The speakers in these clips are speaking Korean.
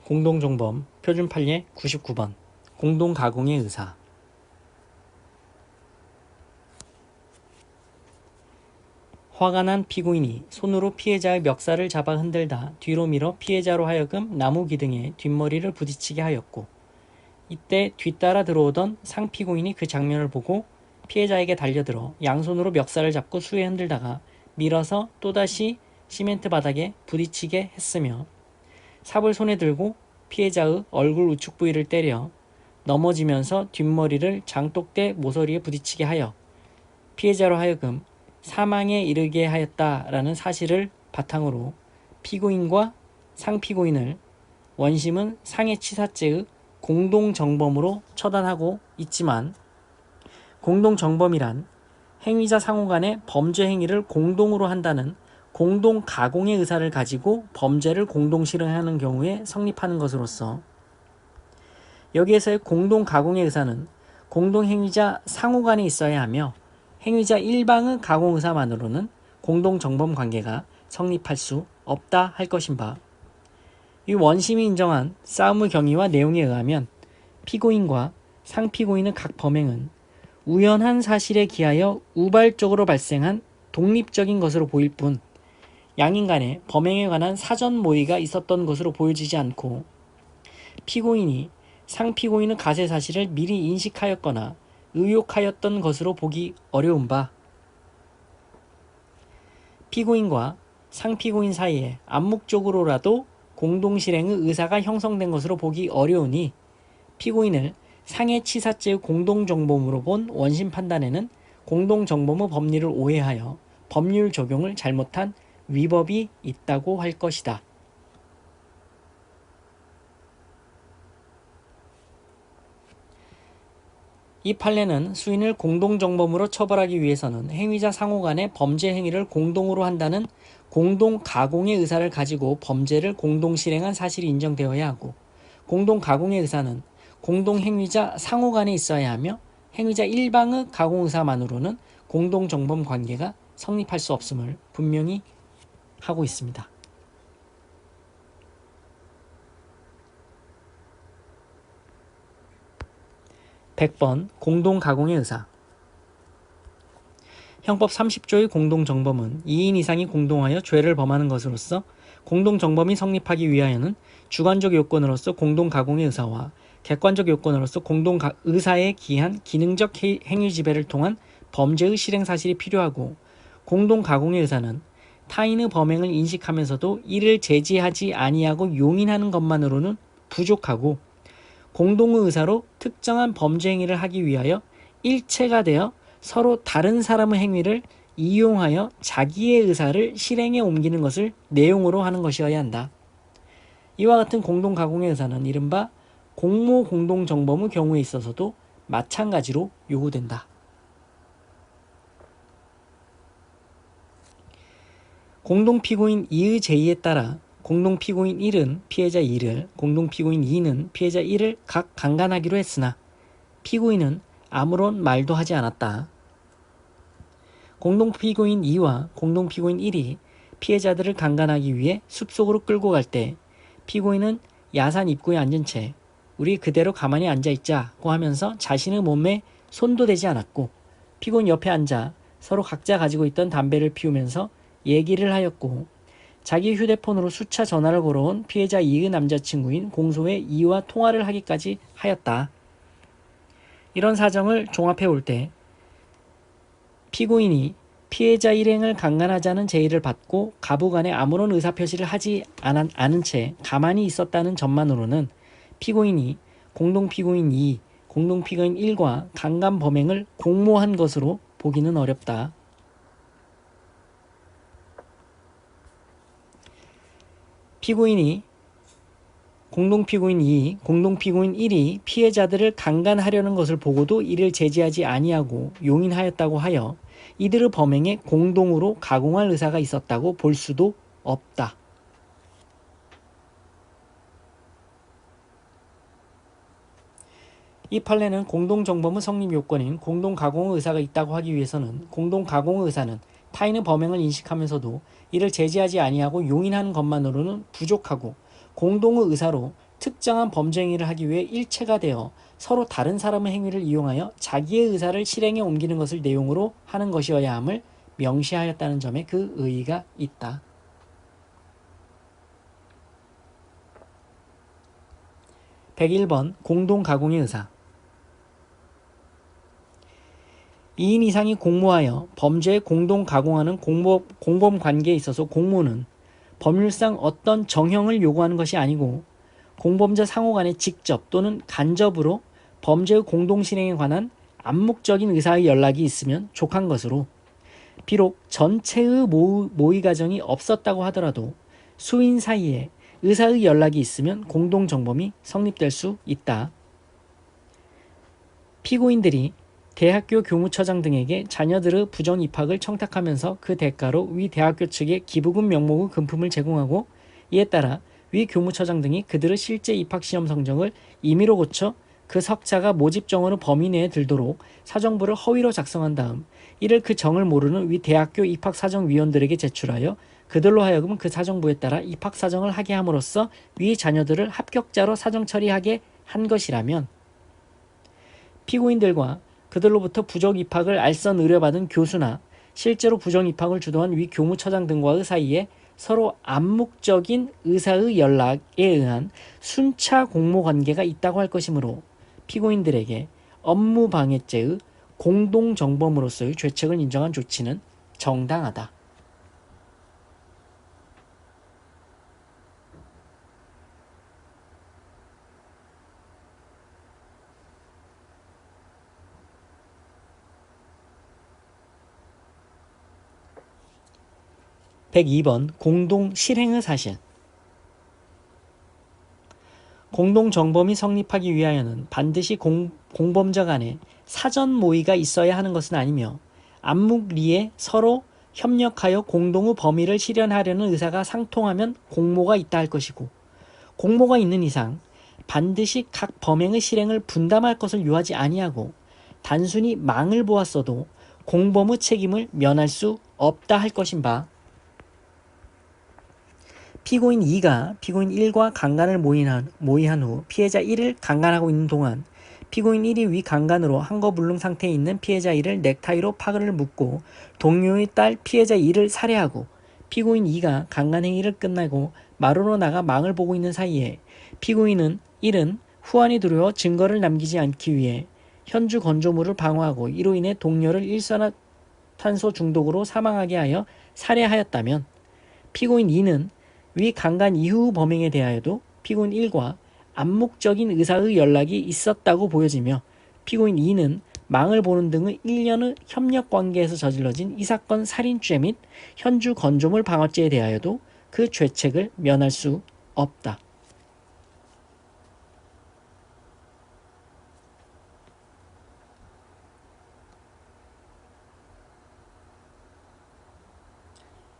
공동정범 표준 판례 99번 공동가공의 의사. 화가 난 피고인이 손으로 피해자의 멱살을 잡아 흔들다 뒤로 밀어 피해자로 하여금 나무 기둥에 뒷머리를 부딪히게 하였고, 이때 뒤따라 들어오던 상피고인이 그 장면을 보고 피해자에게 달려들어 양손으로 멱살을 잡고 수에 흔들다가 밀어서 또다시 시멘트 바닥에 부딪히게 했으며, 삽을 손에 들고 피해자의 얼굴 우측 부위를 때려 넘어지면서 뒷머리를 장독대 모서리에 부딪히게 하여 피해자로 하여금 사망에 이르게 하였다라는 사실을 바탕으로 피고인과 상피고인을 원심은 상해치사죄의 공동정범으로 처단하고 있지만, 공동정범이란 행위자 상호 간의 범죄 행위를 공동으로 한다는 공동가공의 의사를 가지고 범죄를 공동 실행하는 경우에 성립하는 것으로서, 여기에서의 공동가공의 의사는 공동행위자 상호 간에 있어야 하며 행위자 일방의 가공 의사만으로는 공동정범 관계가 성립할 수 없다 할 것인 바, 이 원심이 인정한 싸움의 경위와 내용에 의하면 피고인과 상피고인의 각 범행은 우연한 사실에 기하여 우발적으로 발생한 독립적인 것으로 보일 뿐, 양인 간에 범행에 관한 사전 모의가 있었던 것으로 보여지지 않고, 피고인이 상피고인의 가세 사실을 미리 인식하였거나 의욕하였던 것으로 보기 어려운 바, 피고인과 상피고인 사이에 암묵적으로라도 공동실행의 의사가 형성된 것으로 보기 어려우니, 피고인을 상해치사죄의 공동정범으로 본 원심 판단에는 공동정범의 법리를 오해하여 법률 적용을 잘못한 위법이 있다고 할 것이다. 이 판례는 수인을 공동정범으로 처벌하기 위해서는 행위자 상호 간의 범죄 행위를 공동으로 한다는 공동가공의 의사를 가지고 범죄를 공동실행한 사실이 인정되어야 하고, 공동가공의 의사는 공동행위자 상호 간에 있어야 하며 행위자 일방의 가공의사만으로는 공동정범 관계가 성립할 수 없음을 분명히 하고 있습니다. 100번 공동가공의 의사. 형법 30조의 공동정범은 2인 이상이 공동하여 죄를 범하는 것으로서 공동정범이 성립하기 위하여는 주관적 요건으로서 공동가공의 의사와 객관적 요건으로서 공동의사에 기한 기능적 행위 지배를 통한 범죄의 실행 사실이 필요하고, 공동가공의 의사는 타인의 범행을 인식하면서도 이를 제지하지 아니하고 용인하는 것만으로는 부족하고, 공동의 의사로 특정한 범죄 행위를 하기 위하여 일체가 되어 서로 다른 사람의 행위를 이용하여 자기의 의사를 실행에 옮기는 것을 내용으로 하는 것이어야 한다. 이와 같은 공동가공의 의사는 이른바 공모 공동정범의 경우에 있어서도 마찬가지로 요구된다. 공동피고인 2의 제의에 따라 공동피고인 1은 피해자 2를, 공동피고인 2는 피해자 1을 각 강간하기로 했으나 피고인은 아무런 말도 하지 않았다. 공동피고인 2와 공동피고인 1이 피해자들을 강간하기 위해 숲속으로 끌고 갈 때 피고인은 야산 입구에 앉은 채 우리 그대로 가만히 앉아있자고 하면서 자신의 몸에 손도 대지 않았고, 피고인 옆에 앉아 서로 각자 가지고 있던 담배를 피우면서 얘기를 하였고, 자기 휴대폰으로 수차 전화를 걸어온 피해자 2의 남자친구인 공소의 2와 통화를 하기까지 하였다. 이런 사정을 종합해 올 때 피고인이 피해자 일행을 강간하자는 제의를 받고 가부간에 아무런 의사표시를 하지 않은 채 가만히 있었다는 점만으로는 피고인이 공동피고인 2, 공동피고인 1과 강간 범행을 공모한 것으로 보기는 어렵다. 피고인이 공동피고인 2, 공동피고인 1이 피해자들을 강간하려는 것을 보고도 이를 제지하지 아니하고 용인하였다고 하여 이들의 범행에 공동으로 가공할 의사가 있었다고 볼 수도 없다. 이 판례는 공동정범의 성립 요건인 공동가공의 의사가 있다고 하기 위해서는 공동가공의 의사는 타인의 범행을 인식하면서도 이를 제지하지 아니하고 용인하는 것만으로는 부족하고, 공동의 의사로 특정한 범죄 행위를 하기 위해 일체가 되어 서로 다른 사람의 행위를 이용하여 자기의 의사를 실행에 옮기는 것을 내용으로 하는 것이어야 함을 명시하였다는 점에 그 의의가 있다. 101번 공동가공의 의사. 2인 이상이 공모하여 범죄에 공동가공하는 공범관계에 있어서 공모는 법률상 어떤 정형을 요구하는 것이 아니고 공범자 상호 간에 직접 또는 간접으로 범죄의 공동실행에 관한 암묵적인 의사의 연락이 있으면 족한 것으로, 비록 전체의 모의 과정이 없었다고 하더라도 수인 사이에 의사의 연락이 있으면 공동정범이 성립될 수 있다. 피고인들이 대학교 교무처장 등에게 자녀들의 부정 입학을 청탁하면서 그 대가로 위 대학교 측에 기부금 명목의 금품을 제공하고, 이에 따라 위 교무처장 등이 그들의 실제 입학시험 성적을 임의로 고쳐 그 석자가 모집 정원의 범위 내에 들도록 사정부를 허위로 작성한 다음 이를 그 정을 모르는 위 대학교 입학사정위원들에게 제출하여 그들로 하여금 그 사정부에 따라 입학사정을 하게 함으로써 위 자녀들을 합격자로 사정 처리하게 한 것이라면, 피고인들과 그들로부터 부정 입학을 알선 의뢰받은 교수나 실제로 부정 입학을 주도한 위 교무처장 등과의 사이에 서로 암묵적인 의사의 연락에 의한 순차 공모 관계가 있다고 할 것이므로 피고인들에게 업무방해죄의 공동정범으로서의 죄책을 인정한 조치는 정당하다. (102번) 공동실행의 사실. 공동정범이 성립하기 위하여는 반드시 공범자 간에 사전 모의가 있어야 하는 것은 아니며, 암묵리에 서로 협력하여 공동의 범위를 실현하려는 의사가 상통하면 공모가 있다 할 것이고, 공모가 있는 이상 반드시 각 범행의 실행을 분담할 것을 요하지 아니하고 단순히 망을 보았어도 공범의 책임을 면할 수 없다 할 것인 바, 피고인 2가 피고인 1과 강간을 모의한 후 피해자 1을 강간하고 있는 동안 피고인 1이 위 강간으로 한거불능 상태에 있는 피해자 1을 넥타이로 파근을 묶고 동료의 딸 피해자 2를 살해하고, 피고인 2가 강간 행위를 끝내고 마루로 나가 망을 보고 있는 사이에 피고인 1은 후환이 두려워 증거를 남기지 않기 위해 현주 건조물을 방어하고 이로 인해 동료를 일산화탄소 중독으로 사망하게 하여 살해하였다면, 피고인 2는 위 강간 이후 범행에 대하여도 피고인 1과 암묵적인 의사의 연락이 있었다고 보여지며, 피고인 2는 망을 보는 등의 일련의 협력관계에서 저질러진 이 사건 살인죄 및 현주 건조물 방어죄에 대하여도 그 죄책을 면할 수 없다.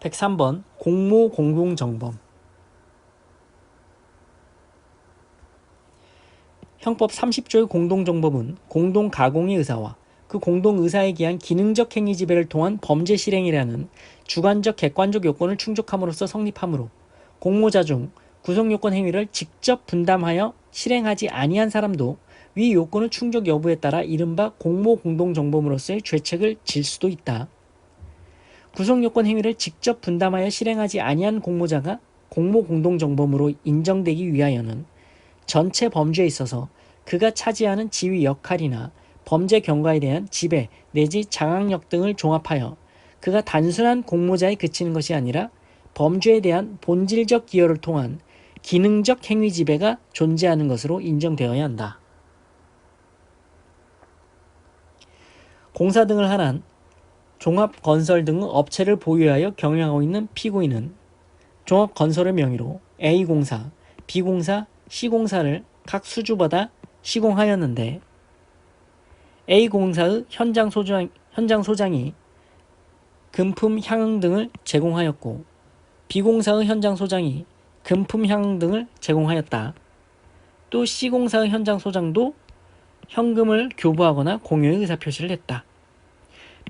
(103번) 공모 공동정범. 형법 30조의 공동정범은 공동가공의 의사와 그 공동의사에 기한 기능적 행위 지배를 통한 범죄 실행이라는 주관적 객관적 요건을 충족함으로써 성립하므로, 공모자 중 구성요건 행위를 직접 분담하여 실행하지 아니한 사람도 위 요건의 충족 여부에 따라 이른바 공모 공동정범으로서의 죄책을 질 수도 있다. 구성요건 행위를 직접 분담하여 실행하지 아니한 공모자가 공모 공동정범으로 인정되기 위하여는 전체 범죄에 있어서 그가 차지하는 지위 역할이나 범죄 경과에 대한 지배 내지 장악력 등을 종합하여 그가 단순한 공모자에 그치는 것이 아니라 범죄에 대한 본질적 기여를 통한 기능적 행위 지배가 존재하는 것으로 인정되어야 한다. 공사 등을 한한 종합건설 등의 업체를 보유하여 경영하고 있는 피고인은 종합건설의 명의로 A공사, B공사, C공사를 각 수주받아 시공하였는데, A공사의 현장 소장이 금품 향응 등을 제공하였고 B공사의 현장 소장이 금품 향응 등을 제공하였다. 또 C공사의 현장 소장도 현금을 교부하거나 공유의 의사표시를 했다.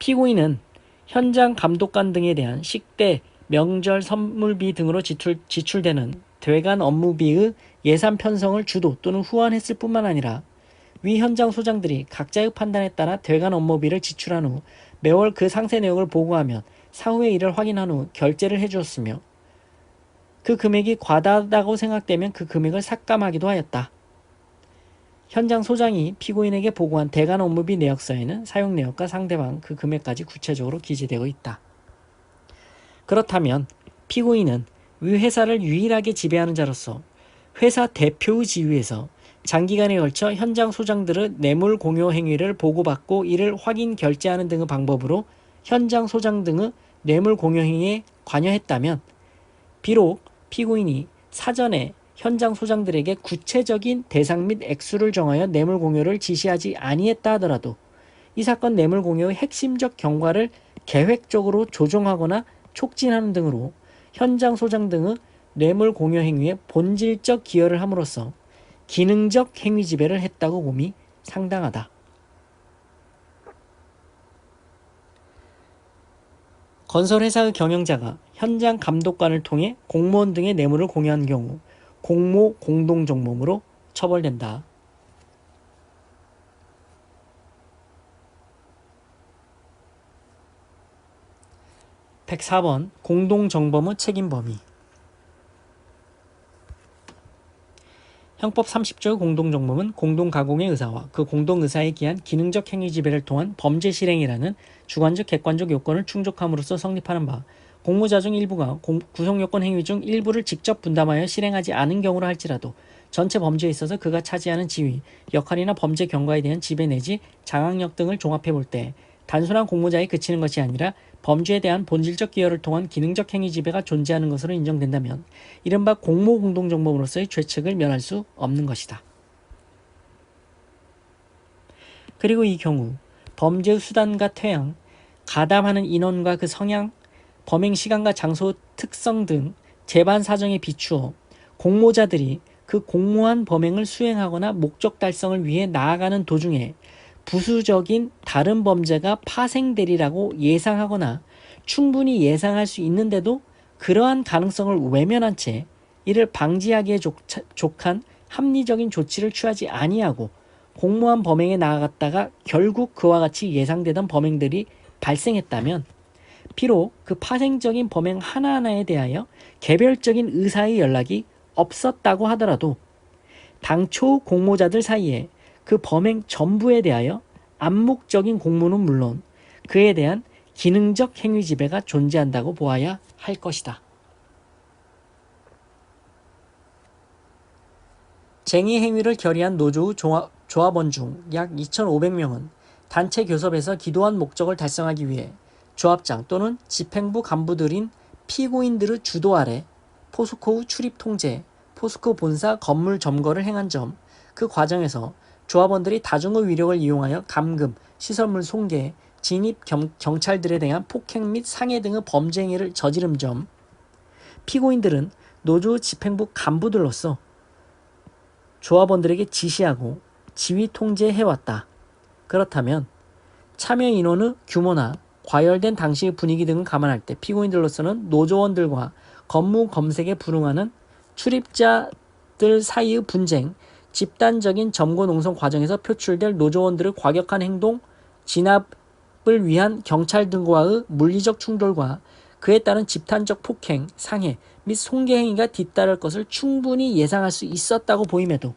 피고인은 현장 감독관 등에 대한 식대, 명절, 선물비 등으로 지출되는 대관 업무비의 예산 편성을 주도 또는 후원했을 뿐만 아니라 위 현장 소장들이 각자의 판단에 따라 대관 업무비를 지출한 후 매월 그 상세 내역을 보고하면 사후에 이를 확인한 후 결제를 해주었으며 그 금액이 과다하다고 생각되면 그 금액을 삭감하기도 하였다. 현장 소장이 피고인에게 보고한 대관 업무비 내역서에는 사용 내역과 상대방 그 금액까지 구체적으로 기재되어 있다. 그렇다면 피고인은 위 회사를 유일하게 지배하는 자로서 회사 대표의 지위에서 장기간에 걸쳐 현장 소장들의 뇌물 공여 행위를 보고받고 이를 확인 결제하는 등의 방법으로 현장 소장 등의 뇌물 공여 행위에 관여했다면 비록 피고인이 사전에 현장 소장들에게 구체적인 대상 및 액수를 정하여 뇌물 공여를 지시하지 아니했다 하더라도 이 사건 뇌물 공여의 핵심적 경과를 계획적으로 조정하거나 촉진하는 등으로 현장 소장 등의 뇌물 공여 행위에 본질적 기여를 함으로써 기능적 행위 지배를 했다고 봄이 상당하다. 건설회사의 경영자가 현장 감독관을 통해 공무원 등의 뇌물을 공여한 경우 공모 공동정범으로 처벌된다. 104번 공동정범의 책임 범위. 형법 30조의 공동정범은 공동가공의 의사와 그 공동의사에 기한 기능적 행위 지배를 통한 범죄 실행이라는 주관적 객관적 요건을 충족함으로써 성립하는 바, 공모자 중 일부가 구성요건 행위 중 일부를 직접 분담하여 실행하지 않은 경우라 할지라도 전체 범죄에 있어서 그가 차지하는 지위, 역할이나 범죄 경과에 대한 지배 내지 장악력 등을 종합해 볼 때 단순한 공모자에 그치는 것이 아니라 범죄에 대한 본질적 기여를 통한 기능적 행위 지배가 존재하는 것으로 인정된다면 이른바 공모 공동정범으로서의 죄책을 면할 수 없는 것이다. 그리고 이 경우 범죄의 수단과 퇴양, 가담하는 인원과 그 성향, 범행 시간과 장소 특성 등 재반 사정에 비추어 공모자들이 그 공모한 범행을 수행하거나 목적 달성을 위해 나아가는 도중에 부수적인 다른 범죄가 파생되리라고 예상하거나 충분히 예상할 수 있는데도 그러한 가능성을 외면한 채 이를 방지하기에 족한 합리적인 조치를 취하지 아니하고 공모한 범행에 나아갔다가 결국 그와 같이 예상되던 범행들이 발생했다면 비록 그 파생적인 범행 하나하나에 대하여 개별적인 의사의 연락이 없었다고 하더라도 당초 공모자들 사이에 그 범행 전부에 대하여 암묵적인 공모는 물론 그에 대한 기능적 행위 지배가 존재한다고 보아야 할 것이다. 쟁의 행위를 결의한 노조의 조합원 중 약 2,500명은 단체 교섭에서 기도한 목적을 달성하기 위해 조합장 또는 집행부 간부들인 피고인들의 주도 아래 포스코의 출입 통제, 포스코 본사 건물 점거를 행한 점, 그 과정에서 조합원들이 다중의 위력을 이용하여 감금, 시설물 손괴, 진입 경찰들에 대한 폭행 및 상해 등의 범죄 행위를 저지른 점, 피고인들은 노조 집행부 간부들로서 조합원들에게 지시하고 지휘 통제해왔다. 그렇다면 참여 인원의 규모나 과열된 당시의 분위기 등을 감안할 때 피고인들로서는 노조원들과 건무 검색에 불응하는 출입자들 사이의 분쟁, 집단적인 점거 농성 과정에서 표출될 노조원들의 과격한 행동, 진압을 위한 경찰 등과의 물리적 충돌과 그에 따른 집단적 폭행, 상해 및 손괴 행위가 뒤따를 것을 충분히 예상할 수 있었다고 보임에도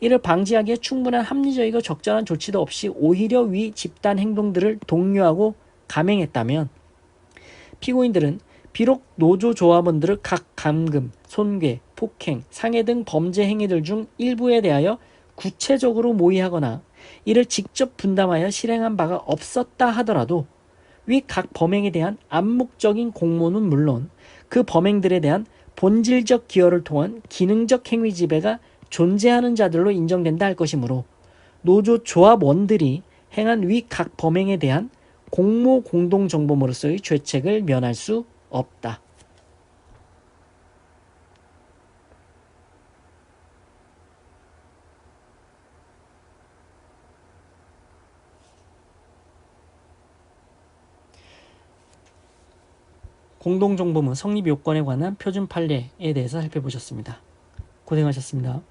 이를 방지하기에 충분한 합리적이고 적절한 조치도 없이 오히려 위 집단 행동들을 독려하고 감행했다면 피고인들은 비록 노조 조합원들의 각 감금, 손괴, 폭행, 상해 등 범죄 행위들 중 일부에 대하여 구체적으로 모의하거나 이를 직접 분담하여 실행한 바가 없었다 하더라도 위 각 범행에 대한 암묵적인 공모는 물론 그 범행들에 대한 본질적 기여를 통한 기능적 행위 지배가 존재하는 자들로 인정된다 할 것이므로 노조 조합원들이 행한 위 각 범행에 대한 공모 공동정범으로서의 죄책을 면할 수 없다. 공동정범의 성립 요건에 관한 표준 판례에 대해서 살펴보셨습니다. 고생하셨습니다.